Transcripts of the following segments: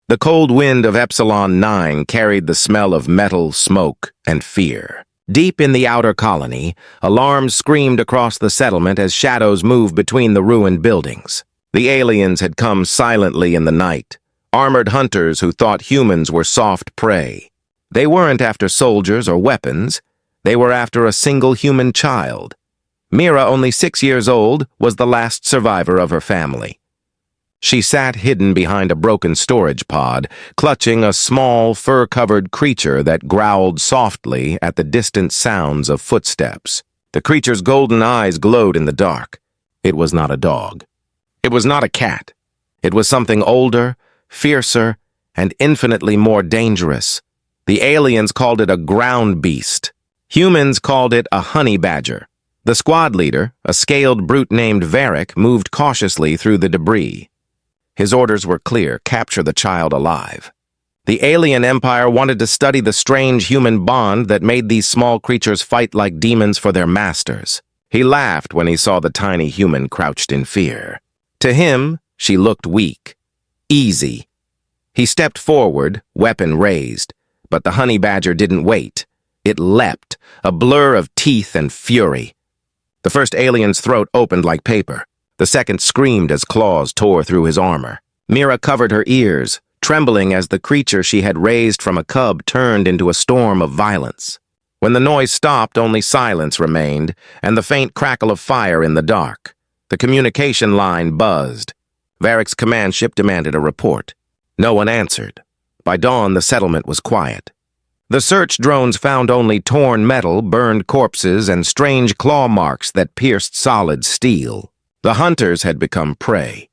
The cold wind of Epsilon 9 carried the smell of metal, smoke, and fear. Deep in the outer colony, alarms screamed across the settlement as shadows moved between the ruined buildings. The aliens had come silently in the night, armored hunters who thought humans were soft prey. They weren't after soldiers or weapons. They were after a single human child. Mira, only 6 years old, was the last survivor of her family. She sat hidden behind a broken storage pod, clutching a small, fur-covered creature that growled softly at the distant sounds of footsteps. The creature's golden eyes glowed in the dark. It was not a dog. It was not a cat. It was something older, fiercer, and infinitely more dangerous. The aliens called it a ground beast. Humans called it a honey badger. The squad leader, a scaled brute named Varric, moved cautiously through the debris. His orders were clear: capture the child alive. The alien empire wanted to study the strange human bond that made these small creatures fight like demons for their masters. He laughed when he saw the tiny human crouched in fear. To him, she looked weak, easy. He stepped forward, weapon raised, but the honey badger didn't wait. It leapt, a blur of teeth and fury. The first alien's throat opened like paper. The second screamed as claws tore through his armor. Mira covered her ears, trembling as the creature she had raised from a cub turned into a storm of violence. When the noise stopped, only silence remained, and the faint crackle of fire in the dark. The communication line buzzed. Varric's command ship demanded a report. No one answered. By dawn, the settlement was quiet. The search drones found only torn metal, burned corpses, and strange claw marks that pierced solid steel. The hunters had become prey.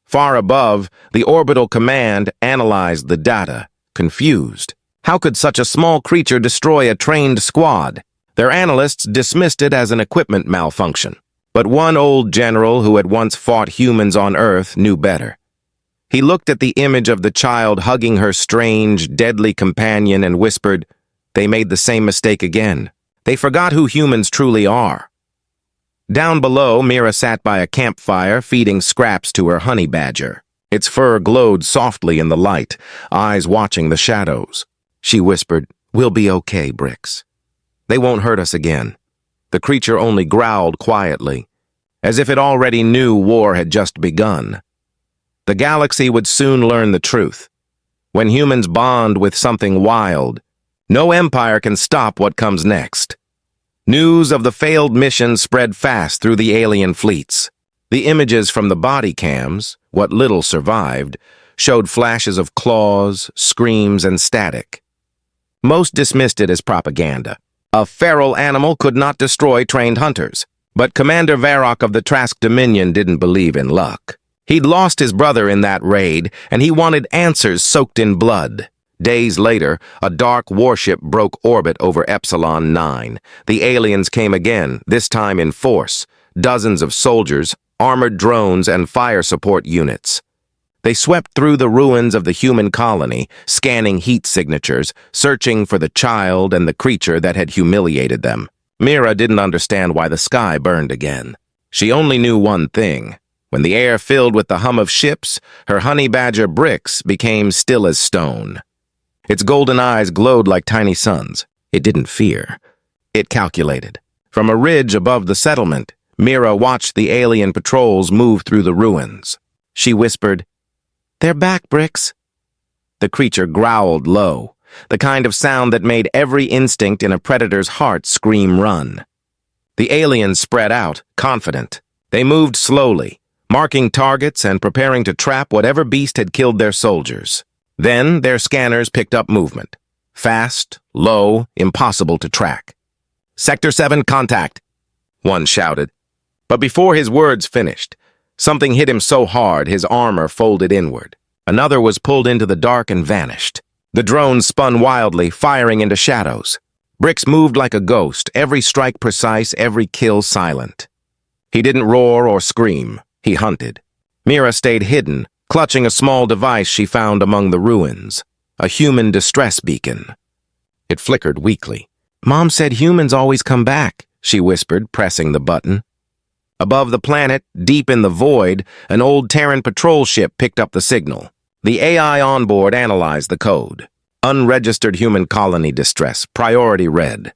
Far above, the orbital command analyzed the data, confused. How could such a small creature destroy a trained squad? Their analysts dismissed it as an equipment malfunction. But one old general who had once fought humans on Earth knew better. He looked at the image of the child hugging her strange, deadly companion and whispered, "They made the same mistake again. They forgot who humans truly are." Down below, Mira sat by a campfire, feeding scraps to her honey badger. Its fur glowed softly in the light, eyes watching the shadows. She whispered, "We'll be okay, Bricks. They won't hurt us again." The creature only growled quietly, as if it already knew war had just begun. The galaxy would soon learn the truth. When humans bond with something wild, no empire can stop what comes next. News of the failed mission spread fast through the alien fleets. The images from the body cams, what little survived, showed flashes of claws, screams, and static. Most dismissed it as propaganda. A feral animal could not destroy trained hunters. But Commander Varrock of the Trask Dominion didn't believe in luck. He'd lost his brother in that raid, and he wanted answers soaked in blood. Days later, a dark warship broke orbit over Epsilon 9. The aliens came again, this time in force. Dozens of soldiers, armored drones, and fire support units. They swept through the ruins of the human colony, scanning heat signatures, searching for the child and the creature that had humiliated them. Mira didn't understand why the sky burned again. She only knew one thing. When the air filled with the hum of ships, her honey badger Bricks became still as stone. Its golden eyes glowed like tiny suns. It didn't fear. It calculated. From a ridge above the settlement, Mira watched the alien patrols move through the ruins. She whispered, "They're back, Bricks." The creature growled low, the kind of sound that made every instinct in a predator's heart scream run. The aliens spread out, confident. They moved slowly, marking targets and preparing to trap whatever beast had killed their soldiers. Then their scanners picked up movement. Fast, low, impossible to track. "Sector 7, contact," one shouted. But before his words finished, something hit him so hard his armor folded inward. Another was pulled into the dark and vanished. The drone spun wildly, firing into shadows. Bricks moved like a ghost, every strike precise, every kill silent. He didn't roar or scream. He hunted. Mira stayed hidden, clutching a small device she found among the ruins, a human distress beacon. It flickered weakly. "Mom said humans always come back," she whispered, pressing the button. Above the planet, deep in the void, an old Terran patrol ship picked up the signal. The AI on board analyzed the code. Unregistered human colony distress, priority red.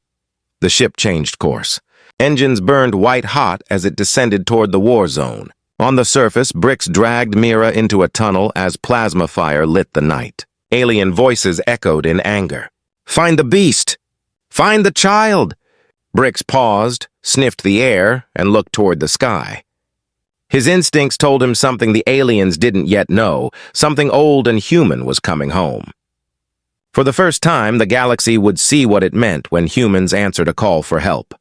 The ship changed course. Engines burned white hot as it descended toward the war zone. On the surface, Bricks dragged Mira into a tunnel as plasma fire lit the night. Alien voices echoed in anger. "Find the beast! Find the child!" Bricks paused, sniffed the air, and looked toward the sky. His instincts told him something the aliens didn't yet know, something old and human was coming home. For the first time, the galaxy would see what it meant when humans answered a call for help.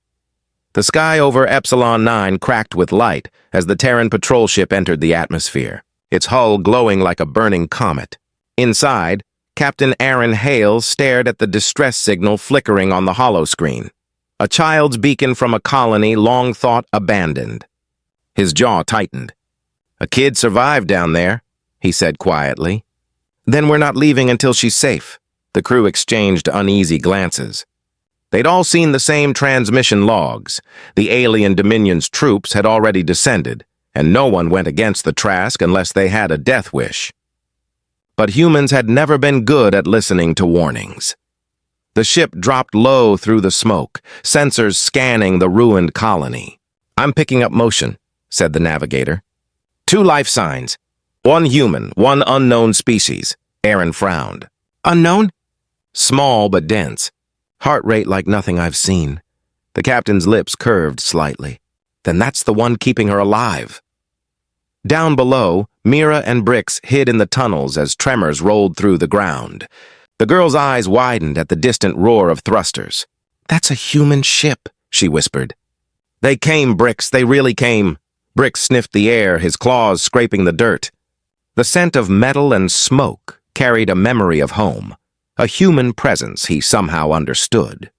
The sky over Epsilon 9 cracked with light as the Terran patrol ship entered the atmosphere, its hull glowing like a burning comet. Inside, Captain Aaron Hale stared at the distress signal flickering on the holoscreen, a child's beacon from a colony long thought abandoned. His jaw tightened. "A kid survived down there," he said quietly. "Then we're not leaving until she's safe." The crew exchanged uneasy glances. They'd all seen the same transmission logs. The alien Dominion's troops had already descended, and no one went against the Trask unless they had a death wish. But humans had never been good at listening to warnings. The ship dropped low through the smoke, sensors scanning the ruined colony. "I'm picking up motion," said the navigator. "2 life signs. 1 human, 1 unknown species." Aaron frowned. "Unknown?" "Small but dense. Heart rate like nothing I've seen." The captain's lips curved slightly. "Then that's the one keeping her alive." Down below, Mira and Bricks hid in the tunnels as tremors rolled through the ground. The girl's eyes widened at the distant roar of thrusters. "That's a human ship," she whispered. "They came, Bricks. They really came." Bricks sniffed the air, his claws scraping the dirt. The scent of metal and smoke carried a memory of home, a human presence he somehow understood.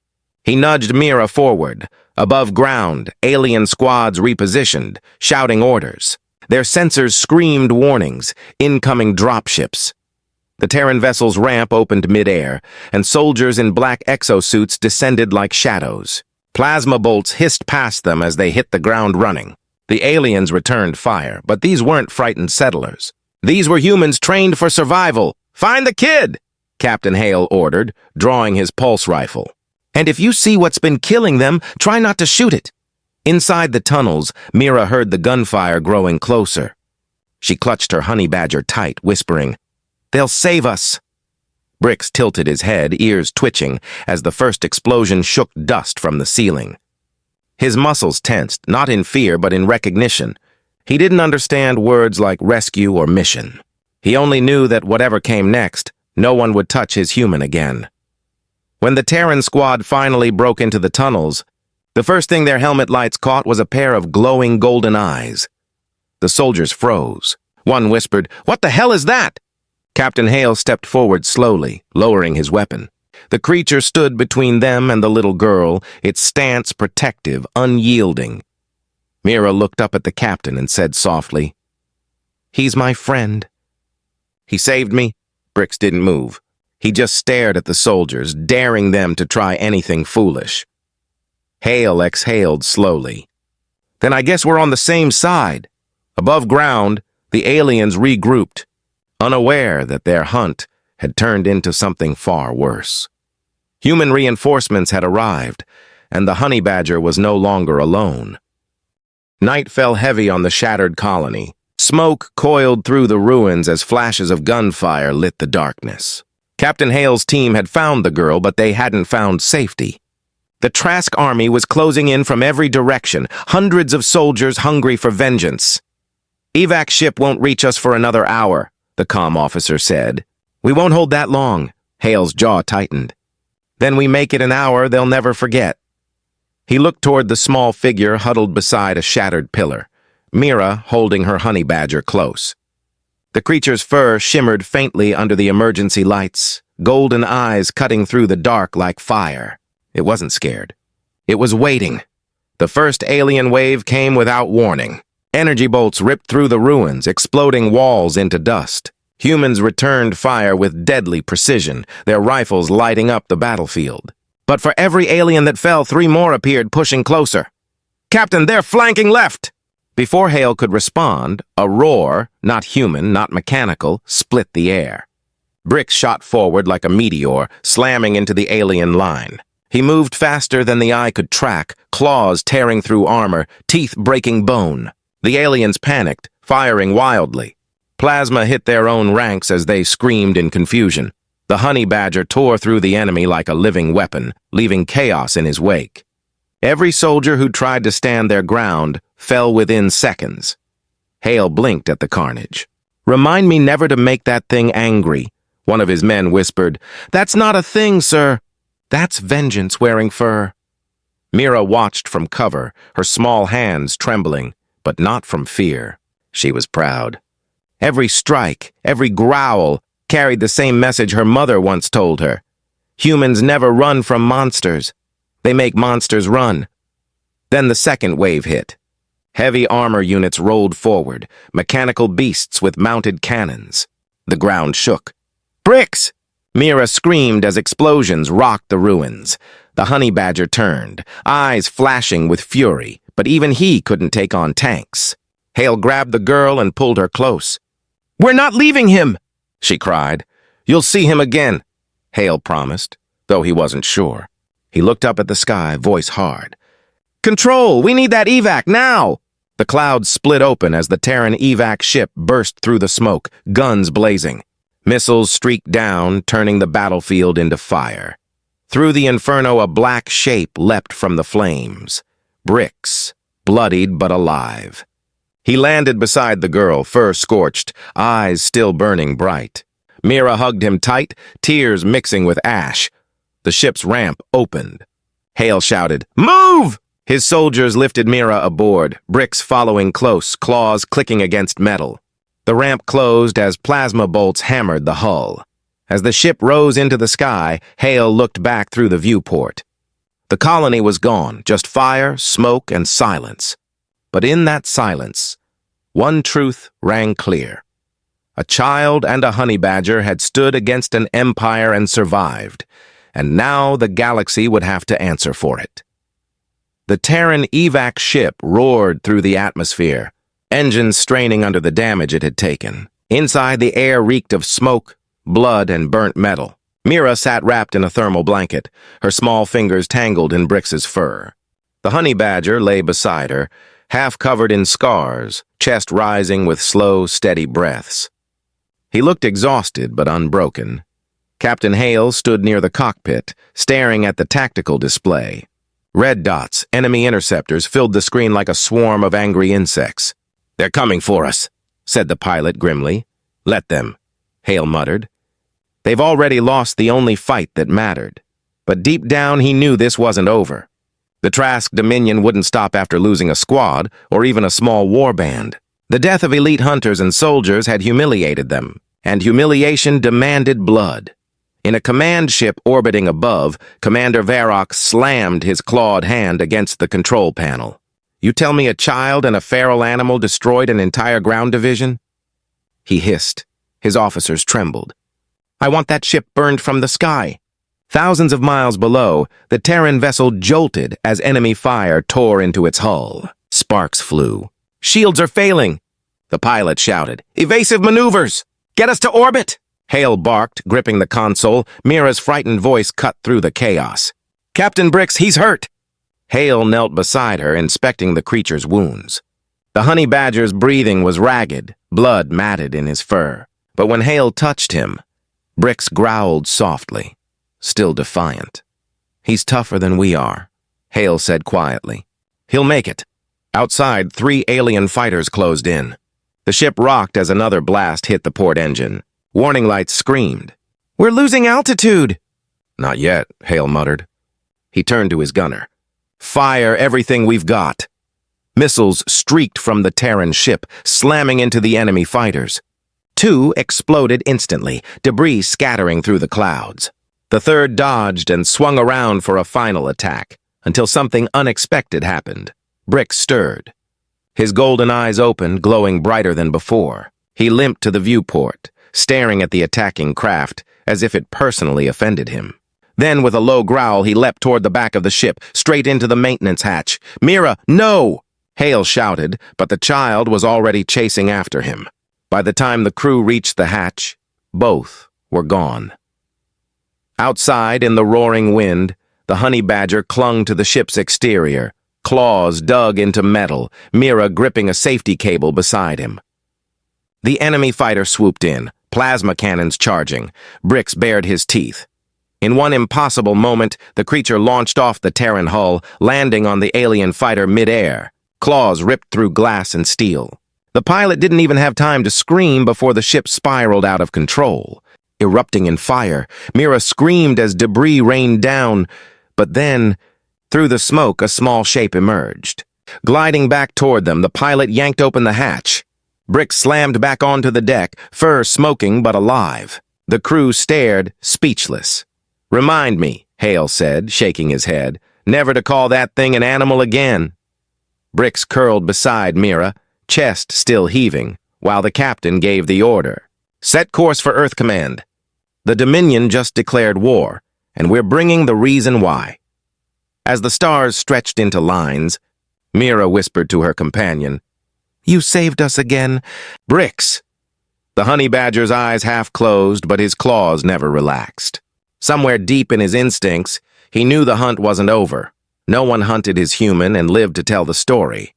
He nudged Mira forward. Above ground, alien squads repositioned, shouting orders. Their sensors screamed warnings, incoming dropships. The Terran vessel's ramp opened midair, and soldiers in black exosuits descended like shadows. Plasma bolts hissed past them as they hit the ground running. The aliens returned fire, but these weren't frightened settlers. These were humans trained for survival. "Find the kid!" Captain Hale ordered, drawing his pulse rifle. "And if you see what's been killing them, try not to shoot it." Inside the tunnels, Mira heard the gunfire growing closer. She clutched her honey badger tight, whispering, "They'll save us." Bricks tilted his head, ears twitching, as the first explosion shook dust from the ceiling. His muscles tensed, not in fear but in recognition. He didn't understand words like rescue or mission. He only knew that whatever came next, no one would touch his human again. When the Terran squad finally broke into the tunnels, the first thing their helmet lights caught was a pair of glowing golden eyes. The soldiers froze. One whispered, "What the hell is that?" Captain Hale stepped forward slowly, lowering his weapon. The creature stood between them and the little girl, its stance protective, unyielding. Mira looked up at the captain and said softly, "He's my friend." "He saved me." Bricks didn't move. He just stared at the soldiers, daring them to try anything foolish. Hale exhaled slowly. "Then I guess we're on the same side." Above ground, the aliens regrouped, unaware that their hunt had turned into something far worse. Human reinforcements had arrived, and the honey badger was no longer alone. Night fell heavy on the shattered colony. Smoke coiled through the ruins as flashes of gunfire lit the darkness. Captain Hale's team had found the girl, but they hadn't found safety. The Trask army was closing in from every direction, hundreds of soldiers hungry for vengeance. "Evac ship won't reach us for another hour," the comm officer said. "We won't hold that long." Hale's jaw tightened. "Then we make it an hour they'll never forget." He looked toward the small figure huddled beside a shattered pillar, Mira holding her honey badger close. The creature's fur shimmered faintly under the emergency lights, golden eyes cutting through the dark like fire. It wasn't scared. It was waiting. The first alien wave came without warning. Energy bolts ripped through the ruins, exploding walls into dust. Humans returned fire with deadly precision, their rifles lighting up the battlefield. But for every alien that fell, 3 more appeared, pushing closer. "Captain, they're flanking left!" Before Hale could respond, a roar, not human, not mechanical, split the air. Bricks shot forward like a meteor, slamming into the alien line. He moved faster than the eye could track, claws tearing through armor, teeth breaking bone. The aliens panicked, firing wildly. Plasma hit their own ranks as they screamed in confusion. The honey badger tore through the enemy like a living weapon, leaving chaos in his wake. Every soldier who tried to stand their ground fell within seconds. Hale blinked at the carnage. "Remind me never to make that thing angry," one of his men whispered. "That's not a thing, sir. That's vengeance wearing fur." Mira watched from cover, her small hands trembling, but not from fear. She was proud. Every strike, every growl, carried the same message her mother once told her. Humans never run from monsters. They make monsters run. Then the second wave hit. Heavy armor units rolled forward, mechanical beasts with mounted cannons. The ground shook. "Bricks!" Mira screamed as explosions rocked the ruins. The honey badger turned, eyes flashing with fury, but even he couldn't take on tanks. Hale grabbed the girl and pulled her close. "We're not leaving him!" she cried. "You'll see him again," Hale promised, though he wasn't sure. He looked up at the sky, voice hard. "Control, we need that evac now!" The clouds split open as the Terran evac ship burst through the smoke, guns blazing. Missiles streaked down, turning the battlefield into fire. Through the inferno, a black shape leapt from the flames. Bricks, bloodied but alive. He landed beside the girl, fur scorched, eyes still burning bright. Mira hugged him tight, tears mixing with ash. The ship's ramp opened. Hale shouted, "Move!" His soldiers lifted Mira aboard, Bricks following close, claws clicking against metal. The ramp closed as plasma bolts hammered the hull. As the ship rose into the sky, Hale looked back through the viewport. The colony was gone, just fire, smoke, and silence. But in that silence, one truth rang clear. A child and a honey badger had stood against an empire and survived, and now the galaxy would have to answer for it. The Terran evac ship roared through the atmosphere, engines straining under the damage it had taken. Inside, the air reeked of smoke, blood, and burnt metal. Mira sat wrapped in a thermal blanket, her small fingers tangled in Brix's fur. The honey badger lay beside her, half covered in scars, chest rising with slow, steady breaths. He looked exhausted but unbroken. Captain Hale stood near the cockpit, staring at the tactical display. Red dots, enemy interceptors, filled the screen like a swarm of angry insects. "They're coming for us," said the pilot grimly. "Let them," Hale muttered. They've already lost the only fight that mattered. But deep down he knew this wasn't over. The Trask Dominion wouldn't stop after losing a squad, or even a small warband. The death of elite hunters and soldiers had humiliated them, and humiliation demanded blood. In a command ship orbiting above, Commander Varrock slammed his clawed hand against the control panel. "You tell me a child and a feral animal destroyed an entire ground division?" He hissed. His officers trembled. "I want that ship burned from the sky." Thousands of miles below, the Terran vessel jolted as enemy fire tore into its hull. Sparks flew. "Shields are failing!" The pilot shouted. "Evasive maneuvers! Get us to orbit!" Hale barked, gripping the console. Mira's frightened voice cut through the chaos. "Captain Bricks, he's hurt!" Hale knelt beside her, inspecting the creature's wounds. The honey badger's breathing was ragged, blood matted in his fur. But when Hale touched him, Bricks growled softly, still defiant. "He's tougher than we are," Hale said quietly. "He'll make it." Outside, 3 alien fighters closed in. The ship rocked as another blast hit the port engine. Warning lights screamed. "We're losing altitude!" "Not yet," Hale muttered. He turned to his gunner. "Fire everything we've got." Missiles streaked from the Terran ship, slamming into the enemy fighters. 2 exploded instantly, debris scattering through the clouds. The third dodged and swung around for a final attack, until something unexpected happened. Bricks stirred. His golden eyes opened, glowing brighter than before. He limped to the viewport, staring at the attacking craft as if it personally offended him. Then, with a low growl, he leapt toward the back of the ship, straight into the maintenance hatch. "Mira, no!" Hale shouted, but the child was already chasing after him. By the time the crew reached the hatch, both were gone. Outside, in the roaring wind, the honey badger clung to the ship's exterior, claws dug into metal, Mira gripping a safety cable beside him. The enemy fighter swooped in, plasma cannons charging. Brix bared his teeth. In one impossible moment, the creature launched off the Terran hull, landing on the alien fighter mid-air. Claws ripped through glass and steel. The pilot didn't even have time to scream before the ship spiraled out of control. Erupting in fire, Mira screamed as debris rained down, but then, through the smoke, a small shape emerged. Gliding back toward them, the pilot yanked open the hatch. Brix slammed back onto the deck, fur smoking but alive. The crew stared, speechless. "Remind me," Hale said, shaking his head, "never to call that thing an animal again." Brix curled beside Mira, chest still heaving, while the captain gave the order. "Set course for Earth Command. The Dominion just declared war, and we're bringing the reason why." As the stars stretched into lines, Mira whispered to her companion, "You saved us again." "Brix!" The honey badger's eyes half closed, but his claws never relaxed. Somewhere deep in his instincts, he knew the hunt wasn't over. No one hunted his human and lived to tell the story.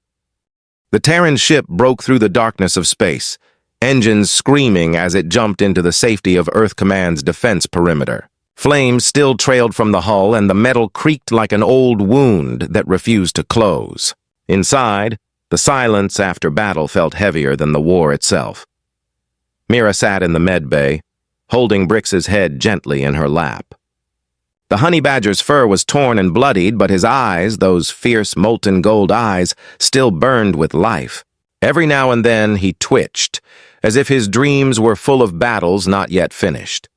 The Terran ship broke through the darkness of space, engines screaming as it jumped into the safety of Earth Command's defense perimeter. Flames still trailed from the hull, and the metal creaked like an old wound that refused to close. Inside, the silence after battle felt heavier than the war itself. Mira sat in the med bay, holding Brix's head gently in her lap. The honey badger's fur was torn and bloodied, but his eyes, those fierce molten gold eyes, still burned with life. Every now and then he twitched, as if his dreams were full of battles not yet finished.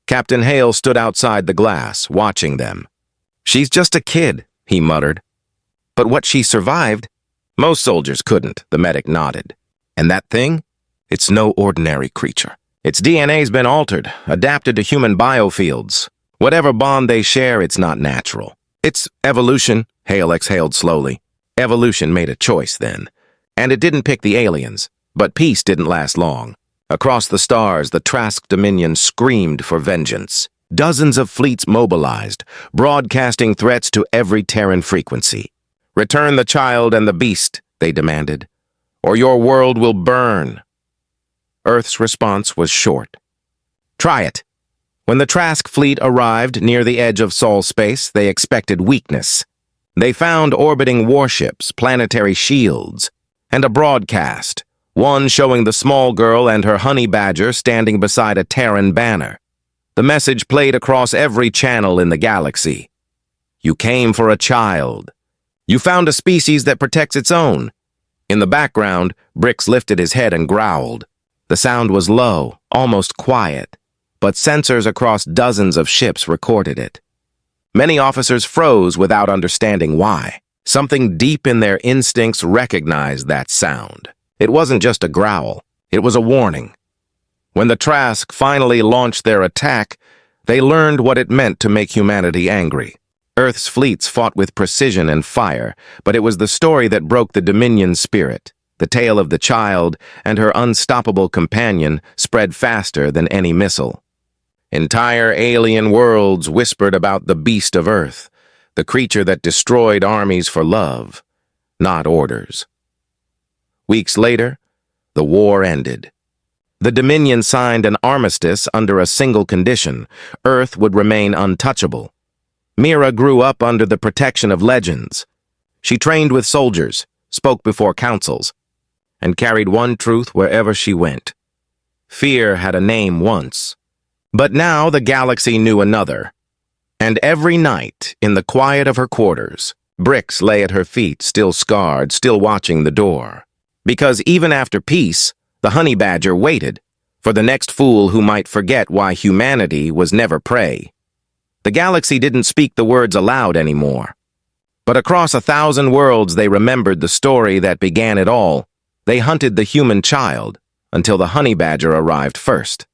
Captain Hale stood outside the glass, watching them. "She's just a kid," he muttered. "But what she survived, most soldiers couldn't," the medic nodded. "And that thing? It's no ordinary creature. Its DNA's been altered, adapted to human biofields. Whatever bond they share, it's not natural. It's evolution," Hale exhaled slowly. "Evolution made a choice then. And it didn't pick the aliens. But peace didn't last long. Across the stars, the Trask Dominion screamed for vengeance. Dozens of fleets mobilized, broadcasting threats to every Terran frequency. "Return the child and the beast," they demanded, "or your world will burn." Earth's response was short. "Try it." When the Trask fleet arrived near the edge of Sol space, they expected weakness. They found orbiting warships, planetary shields, and a broadcast, one showing the small girl and her honey badger standing beside a Terran banner. The message played across every channel in the galaxy. "You came for a child. You found a species that protects its own." In the background, Brix lifted his head and growled. The sound was low, almost quiet, but sensors across dozens of ships recorded it. Many officers froze without understanding why. Something deep in their instincts recognized that sound. It wasn't just a growl, it was a warning. When the Trask finally launched their attack, they learned what it meant to make humanity angry. Earth's fleets fought with precision and fire, but it was the story that broke the Dominion's spirit. The tale of the child and her unstoppable companion spread faster than any missile. Entire alien worlds whispered about the beast of Earth, the creature that destroyed armies for love, not orders. Weeks later, the war ended. The Dominion signed an armistice under a single condition: Earth would remain untouchable. Mira grew up under the protection of legends. She trained with soldiers, spoke before councils, and carried one truth wherever she went. Fear had a name once, but now the galaxy knew another. And every night, in the quiet of her quarters, Brix lay at her feet, still scarred, still watching the door. Because even after peace, the honey badger waited for the next fool who might forget why humanity was never prey. The galaxy didn't speak the words aloud anymore. But across 1,000 worlds they remembered the story that began it all. They hunted the human child until the honey badger arrived first.